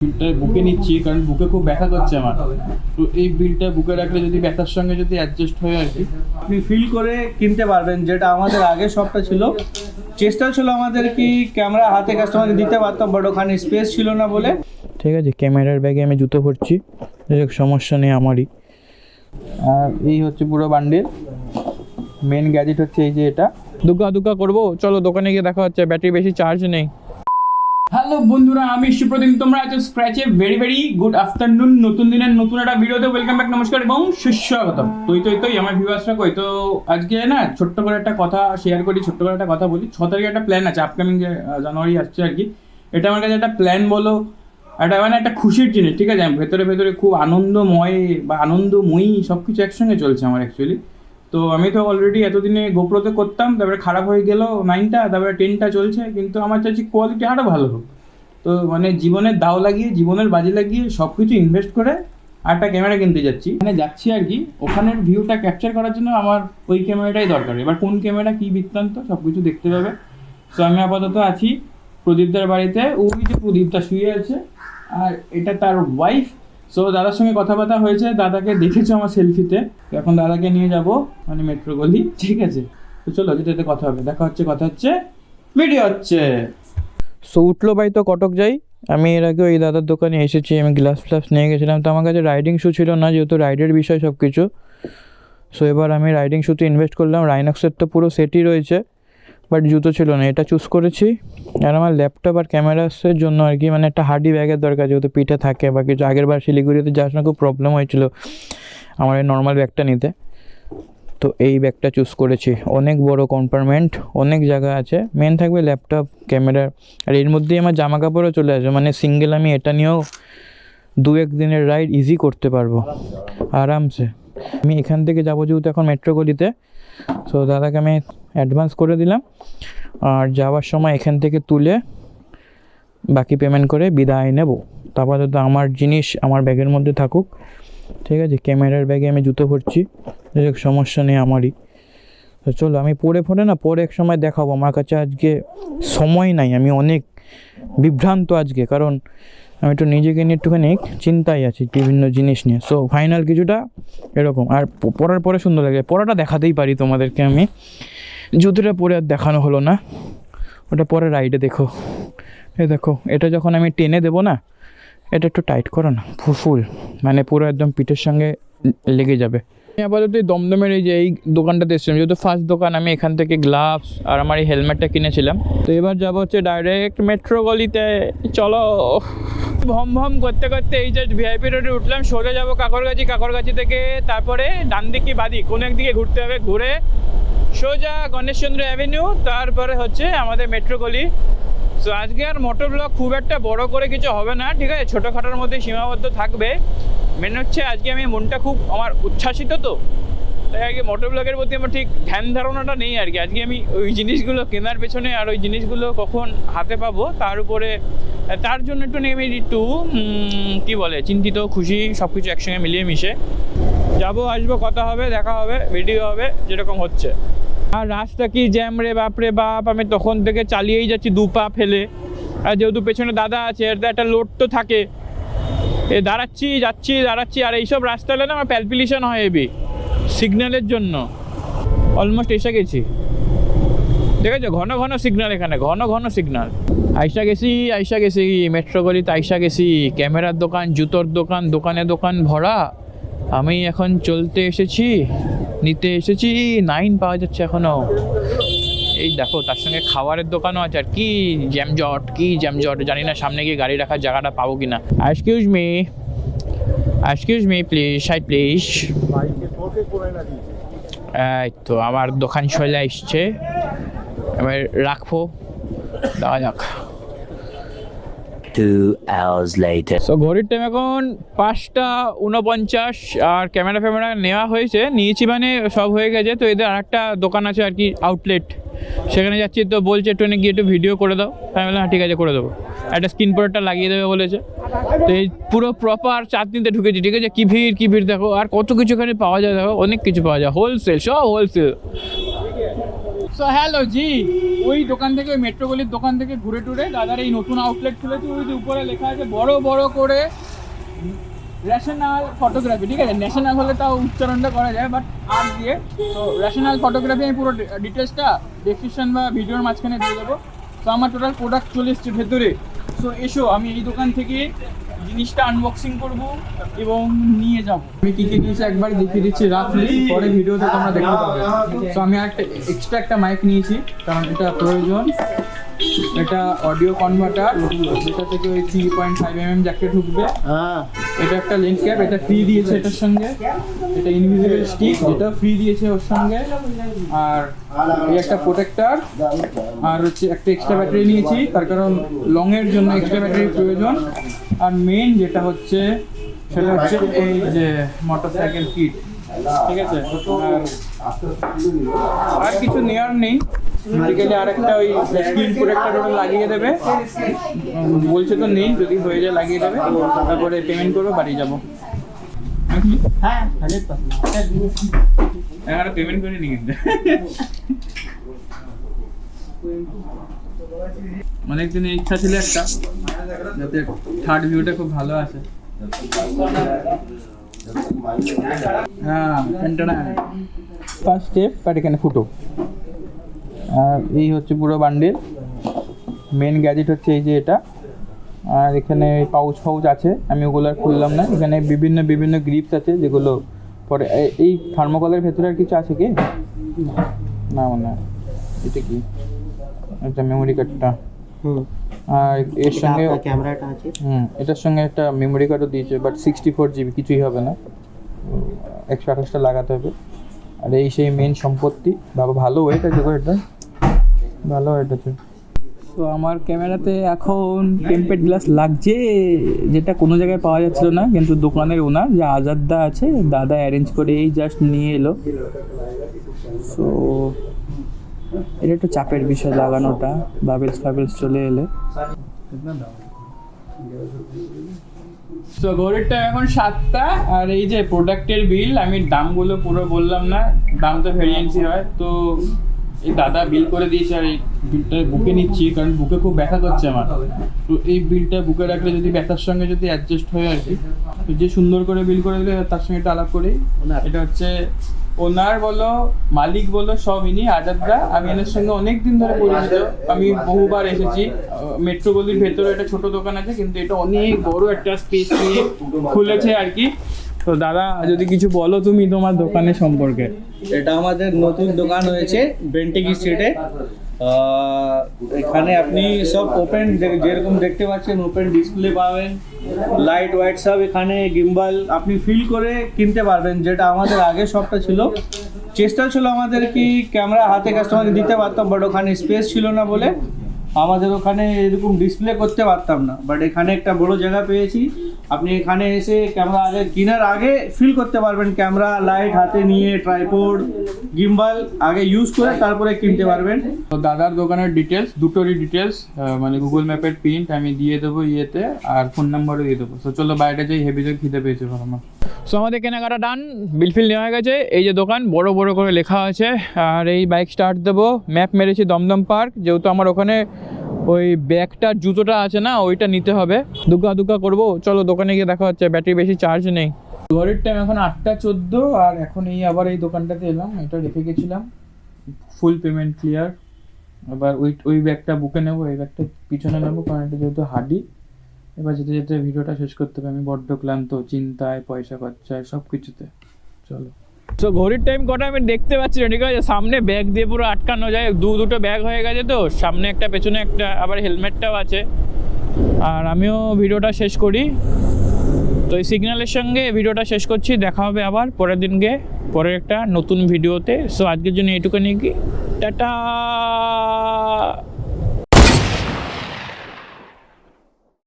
বিলটা বুকে নিচ্ছি কারণ বুকে খুব ব্যথা করছে আমার। তো এই বিলটা বুকে রাখলে যদি ব্যথার সঙ্গে যদি অ্যাডজাস্ট হয় আর কি, আপনি ফিল করে কিনতে পারবেন। যেটা আমাদের আগে শপটা ছিল, চেষ্টা ছিল আমাদের কি ক্যামেরা হাতে কাস্টমারকে দিতে পারতাম, বাট ওখানে স্পেস ছিল না বলে। ঠিক আছে, ক্যামেরার ব্যাগে আমি জুতো ভরছি, সমস্যা নেই আমারই। আর এই হচ্ছে পুরো বান্ডিল। মেন গ্যাজেট হচ্ছে এই যে এটা। দুগ্গা করবো, চলো দোকানে গিয়ে দেখা হচ্ছে, ব্যাটারি বেশি চার্জ নেই। হ্যালো বন্ধুরা, আমি সুপ্রদীপ, তোমরা আছো স্ক্র্যাচে। Very good afternoon. নতুন দিনের নতুন একটা ভিডিওতে ওয়েলকাম ব্যাক, নমস্কার এবং সুস্বাগতম। তুই আমার ভিউয়ার্সরা কই তো। আজকে না ছোট্ট করে একটা কথা শেয়ার করি, ছোট্ট করে একটা কথা বলি। 6 তারিখে একটা প্ল্যান আছে, আপকামিং যে জানুয়ারি আসছে আর কি। এটা আমার কাছে একটা প্ল্যান বলো, একটা খুশির জিনিস, ঠিক আছে। ভেতরে খুব আনন্দময় বা আনন্দময়ী সব কিছু একসঙ্গে চলছে আমার অ্যাকচুয়ালি। তো আমি তো অলরেডি এতদিনে গোপ্রোতে করতাম, তারপরে খারাপ হয়ে গেল 9টা, তারপরে 10টা চলছে, কিন্তু আমার চাইছি কোয়ালিটি আরও ভালো হোক। তো মানে জীবনের দাও লাগিয়ে, জীবনের বাজি লাগিয়ে সব কিছু ইনভেস্ট করে একটা ক্যামেরা কিনতে যাচ্ছি, মানে যাচ্ছি আর কি। ওখানের ভিউটা ক্যাপচার করার জন্য আমার ওই ক্যামেরাটাই দরকার। এবার কোন ক্যামেরা কী বৃত্তান্ত সব কিছু দেখতে হবে। সো আমি আপাতত আছি প্রদীপদার বাড়িতে। ওই যে প্রদীপদা শুয়ে আছে, আর এটা তার ওয়াইফ। সো দাদার সঙ্গে কথাবার্তা হয়েছে, দাদাকে দেখেছো আমার সেলফিতে। এখন দাদাকে নিয়ে যাব মানে মেট্রো গলি, ঠিক আছে। তো চলো, যেটাতে কথা হবে, দেখা হচ্ছে, কথা হচ্ছে, ভিডিও হচ্ছে। সো উঠলো ভাই, তো কটক যাই। আমি এর আগে ওই দাদার দোকানে এসেছি, আমি গ্লাস ফ্লাস নিয়ে গেছিলাম। তো আমার কাছে রাইডিং শু ছিল না, যেহেতু রাইডের বিষয় সব কিছু। সো এবার আমি রাইডিং শুতে ইনভেস্ট করলাম। রাইনক্সের তো পুরো সেটই রয়েছে, বাট জুতো ছিল না, এটা চুজ করেছি। আর আমার ল্যাপটপ আর ক্যামেরাসের জন্য আর কি, মানে একটা হার্ডি ব্যাগের দরকার, যেহেতু পিঠে থাকে বা কিছু। আগের বার শিলিগুড়িতে যাওয়ার সময় খুব প্রবলেম হয়েছিল আমার এই নর্মাল ব্যাগটা নিতে। তো এই ব্যাগটা চুজ করেছি। অনেক বড় কম্পার্টমেন্ট, অনেক জায়গা আছে। মেন থাকবে ল্যাপটপ, ক্যামেরা, আর এর মধ্যেই আমার জামা কাপড়ও চলে আসবে। মানে সিঙ্গেল আমি এটা নিয়েও 2-1 দিনের রাইড ইজি করতে পারবো আরামসে। আমি এখান থেকে যাবো যেহেতু এখন মেট্রো গলিতে। সো দাদাকে আমি অ্যাডভান্স করে দিলাম, আর যাওয়ার সময় এখান থেকে তুলে বাকি পেমেন্ট করে বিদায় নেব। তারপর তো আমার জিনিস আমার ব্যাগের মধ্যে থাকুক, ঠিক আছে। ক্যামেরার ব্যাগে আমি জুতো ভরছি, সমস্যা নেই আমারই। তো চলো, আমি পরে এক সময় দেখাবো। আমার কাছে আজকে সময় নাই, আমি অনেক বিভ্রান্ত আজকে, কারণ আমি একটু নিজেকে নিয়ে একটুখানি চিন্তায় আছি বিভিন্ন জিনিস নিয়ে। সো ফাইনাল কিছুটা এরকম। আর পরার পরে সুন্দর লাগে, পরাটা দেখাতেই পারি তোমাদেরকে আমি। জুতোটা পরে আর দেখানো হলো না, ওটা পরে রাইডে দেখো। এই দেখো, এটা যখন আমি টেনে দেবো না, এটা একটু টাইট করো না, ফুল মানে পুরো একদম পিঠের সঙ্গে লেগে যাবে। আমি আপাতত দমদমের এই যে এই দোকানটাতে এসেছিলাম, যেহেতু ফার্স্ট দোকান। আমি এখান থেকে গ্লাভস আর আমার এই হেলমেটটা কিনেছিলাম। তো এবার যাবো হচ্ছে ডাইরেক্ট মেট্রো গলিতে। চলো, ভম করতে এই যে ভিআইপি রোডে উঠলাম, সোজা যাবো কাকরগাছি থেকে তারপরে ডান দিকে বাদিক কোনো একদিকে ঘুরতে হবে, ঘুরে সোজা গণেশচন্দ্র অ্যাভিনিউ, তারপরে হচ্ছে আমাদের মেট্রো গলি। সো আজকে আর মোটর ব্লগ খুব একটা বড় করে কিছু হবে না, ঠিক আছে, ছোটোখাটোর মধ্যে সীমাবদ্ধ থাকবে। মেন হচ্ছে আজকে আমি মনটা খুব আমার উচ্ছ্বাসিত, তো তাই আগে মোটর ব্লগের প্রতি আমার ঠিক ধ্যান ধারণাটা নেই আর কি। আজকে আমি ওই জিনিসগুলো কেনার পেছনে আর ওই জিনিসগুলো কখন হাতে পাবো তার উপরে, তার জন্য একটু নেমে একটু কী বলে চিন্তিত, খুশি, সব কিছু একসঙ্গে মিলিয়ে মিশে যাবো, আসবো, কথা হবে, দেখা হবে, ভিডিও হবে যেরকম হচ্ছে। আর রাস্তা কি জ্যাম রে বাপরে বাপ, আমি তখন থেকে চালিয়েই যাচ্ছি 2 পা ফেলে। আর যেহেতু পেছনে দাদা আছে, এর একটা লোড তো থাকে, দাঁড়াচ্ছি আর এইসব রাস্তা হলে না আমার প্যালপিলেশন হয় এবি সিগন্যালের জন্য। অলমোস্ট এসে গেছি, ঠিক আছে। ঘন সিগন্যাল, এখানে ঘন সিগন্যাল। আইসা গেছি মেট্রো গলিতে, আইসা গেছি। ক্যামেরার দোকান, জুতোর দোকান, দোকান ভরা। আমি এখন চলতে এসেছি, নিতে এসেছি। 9 পাওয়া যাচ্ছে এখনও। এই দেখো, তার সঙ্গে খাবারের দোকানও আছে। আর কি জ্যামজট জানি না, সামনে গিয়ে গাড়ি রাখার জায়গাটা পাবো কিনা। Excuse me please, side please. এই তো আমার দোকান চলে এসছে, এবার রাখবো, দেওয়া যাক। 2 hours later. সো ঘড়ির টাইম এখন 5টা 49, আর ক্যামেরা নিয়েছি মানে সব হয়ে গেছে। তো এদের আরেকটা দোকান আছে আর কি, আউটলেট, সেখানে যাচ্ছি। তো বলছে ট্রেনে গিয়ে একটু ভিডিও করে দাও। আমি বললাম হ্যাঁ ঠিক আছে, করে দেবো। একটা স্ক্রিন প্রোটেক্টর লাগিয়ে দেবে বলেছে। তো এই পুরো প্রপার চাঁদনিতে ঢুকেছি, ঠিক আছে। কি ভিড় দেখো, আর কত কিছু এখানে পাওয়া যায়, দেখো অনেক কিছু পাওয়া যায়, হোলসেল, সব হোলসেল। সো হ্যালো জি, ওই দোকান থেকে ওই মেট্রো গলির দোকান থেকে ঘুরে টুরে দাদার এই নতুন আউটলেট খুলেছে। ওই যে উপরে লেখা আছে বড় বড় করে ন্যাশনাল ফটোগ্রাফি, ঠিক আছে? ন্যাশনাল হলে তাও উচ্চারণটা করা যায়, বাট আর দিয়ে। তো ন্যাশনাল ফটোগ্রাফি আমি পুরো ডিটেলসটা ডেসক্রিপশন বা ভিডিওর মাঝখানে দিয়ে দেবো। তো আমার টোটাল প্রোডাক্ট চলে এসছে ভেতরে। সো এসো, আমি এই দোকান থেকে জিনিসটা আনবক্সিং করব এবং নিয়ে যাব। আমি কী কী নিয়েছি একবার দেখিয়ে দিচ্ছি রাফলি, পরে ভিডিওতে তোমরা দেখতে পাবে। তো আমি এক্সট্রা একটা মাইক নিয়েছি, কারণ এটা প্রয়োজন। এটা অডিও কনভার্টার, যেটা থেকে ওই 3.5mm জ্যাকটা ঢুকবে। এটা একটা লেন্স ক্যাপ, এটা ফ্রি দিয়েছে এটার সঙ্গে। এটা ইনভিজিবল স্টিক, যেটা ফ্রি দিয়েছে ওর সঙ্গে। আর এই একটা প্রোটেক্টর, আর হচ্ছে একটা এক্সট্রা ব্যাটারি নিয়েছি, তার কারণ লং এর জন্য এক্সট্রা ব্যাটারির প্রয়োজন। আর মেইন যেটা হচ্ছে সেটা হচ্ছে এই যে মোটরসাইকেল কিট, ঠিক আছে? আর কিছু নেওয়ার নেই, বেসিক্যালি আর একটা ওই স্ক্রিন প্রোটেক্টর ওটা লাগিয়ে দেবে, বলছে তো নেই, যদি হয়ে যায় লাগিয়ে দেবে, তারপরে পেমেন্ট করবো, বাড়ি যাবো। হ্যাঁ 100% পেমেন্ট করে নিয়ে কিন্তু অনেক দিনের ইচ্ছা ছিল একটা, যাতে থার্ড ভিউটা খুব ভালো আসে। হ্যাঁ ফার্স্ট স্টেপ, বাট এখানে ফুটো। আর এই হচ্ছে পুরো বান্ডেল। মেন গ্যাজেট হচ্ছে এই যে এটা। আর এখানে পাউচ আছে, আমি ওগুলো আর খুললাম না। এখানে বিভিন্ন গ্রিপস আছে, যেগুলো পরে এই থার্মোকলের ভেতরে আর কিছু আছে কি না মনে হয়। এটা কি? এটা মেমোরি কার্ডটা। আর এর সঙ্গে ক্যামেরাটা আছে। এটার সঙ্গে একটা মেমোরি কার্ডও দিয়েছে, বাট 64GB, কিছুই হবে না, 128টা লাগাতে হবে। আর এই সেই মেন সম্পত্তি। বাবা ভালো ওয়েট আছে গো, এটা ভালো ওয়েট আছে। তো আমার ক্যামেরাতে এখন টেম্পারড গ্লাস লাগছে, যেটা কোনো জায়গায় পাওয়া যাচ্ছিল না, কিন্তু দোকানের ওনার যে আজাদদা আছে, দাদা অ্যারেঞ্জ করে এই জাস্ট নিয়ে এলো। সো এটা একটু চাপের বিষয় লাগানোটা, বাবেলস চলে এলে। তো ঘড়ির টাইম এখন 7টা। আর এই যে প্রোডাক্টের বিল, আমি দামগুলো পুরো বললাম না, দাম তো ভেরিয়েন্সি হয়। তো এই দাদা বিল করে দিয়েছে, আর এই বিলটা বুকে নিচ্ছি, কারণ বুকে খুব ব্যথা করছে আমার। তো এই বিলটা বুকে রাখলে যদি ব্যথার সঙ্গে যদি অ্যাডজাস্ট হয় আর কি, তো যে সুন্দর করে বিল করে দিলে তার সঙ্গে এটা আলাপ করি। এটা হচ্ছে ওনার বলো, মালিক বলো, সব ইনি আজাদদা। আমি এনার সঙ্গে অনেক দিন ধরে পরিচিত, আমি বহুবার এসেছি। মেট্রো গলির ভেতরে একটা ছোট দোকান আছে, কিন্তু এটা অনেক বড় একটা স্পেস নিয়ে খুলেছে আর কি। তো দাদা যদি কিছু বলো তুমি তোমার দোকানের সম্পর্কে। এটা আমাদের নতুন দোকান হয়েছে বেন্টিক স্ট্রিটে। এখানে আপনি সব ওপেন, যেরকম দেখতে পাচ্ছেন ওপেন ডিসপ্লে পাবেন, লাইট ওয়াইট সব এখানে, গিম্বাল আপনি ফিল করে কিনতে পারবেন। যেটা আমাদের আগে সবটা ছিল, চেষ্টা ছিল আমাদের কি ক্যামেরা হাতে কাস্টমারকে দিতে পারতাম, বাট ওখানে স্পেস ছিল না বলে আমাদের ওখানে এরকম ডিসপ্লে করতে পারতাম না। বাট এখানে একটা বড় জায়গা পেয়েছি, আপনি এখানে এসে ক্যামেরা আগে কেনার আগে ফিল করতে পারবেন, ক্যামেরা লাইট হাতে নিয়ে, ট্রাইপড, গিম্বাল আগে ইউজ করে তারপরে কিনতে পারবেন। তো দাদার দোকানের ডিটেলস, দুটোরই ডিটেলস, মানে গুগল ম্যাপের প্রিন্ট আমি দিয়ে দেবো ইয়েতে, আর ফোন নাম্বারও দিয়ে দেবো। তো চলো বাইরে যাই, হেভি জোর খিদে পেয়েছে আমার। সো আমাদের কেনাকাটা ডান, বিল নেওয়া হয়ে গেছে। এই যে দোকান বড় বড় করে লেখা আছে। আর এই বাইক স্টার্ট দেবো, ম্যাপ মেরেছি দমদম পার্ক, যেহেতু আমার ওখানে ওই ব্যাগটার জুতোটা আছে না, ওইটা নিতে হবে। দুগ্গা করবো, চলো দোকানে গিয়ে দেখা হচ্ছে। ব্যাটারি বেশি চার্জ নেই। ঘড়ির টাইম এখন 8:14। আর এখন আবার এই দোকানটাতে এলাম, এটা রেখে গেছিলাম। Full payment clear. এবার ওই ব্যাগটা বুকে নেবো, এই ব্যাগটা পিছনে নেবো, কারণ এটা যেহেতু হাডি। এবার যেতে যেতে ভিডিওটা শেষ করতে হবে। আমি বড্ড ক্লান্ত, চিন্তায়, পয়সা খরচায়, সব কিছুতে। চলো। তো ঘড়ির টাইম কটা আমি দেখতে পাচ্ছি না, ঠিক আছে? সামনে ব্যাগ দিয়ে পুরো আটকানো যায়, দুটো ব্যাগ হয়ে গেছে, তো সামনে একটা পেছনে একটা, আবার হেলমেটটাও আছে। আর আমিও ভিডিওটা শেষ করি। তো এই সিগন্যালের সঙ্গে ভিডিওটা শেষ করছি। দেখা হবে আবার পরের দিনকে, পরের একটা নতুন ভিডিওতে। সো আজকের জন্য এইটুকু নিয়ে কি, টাটা।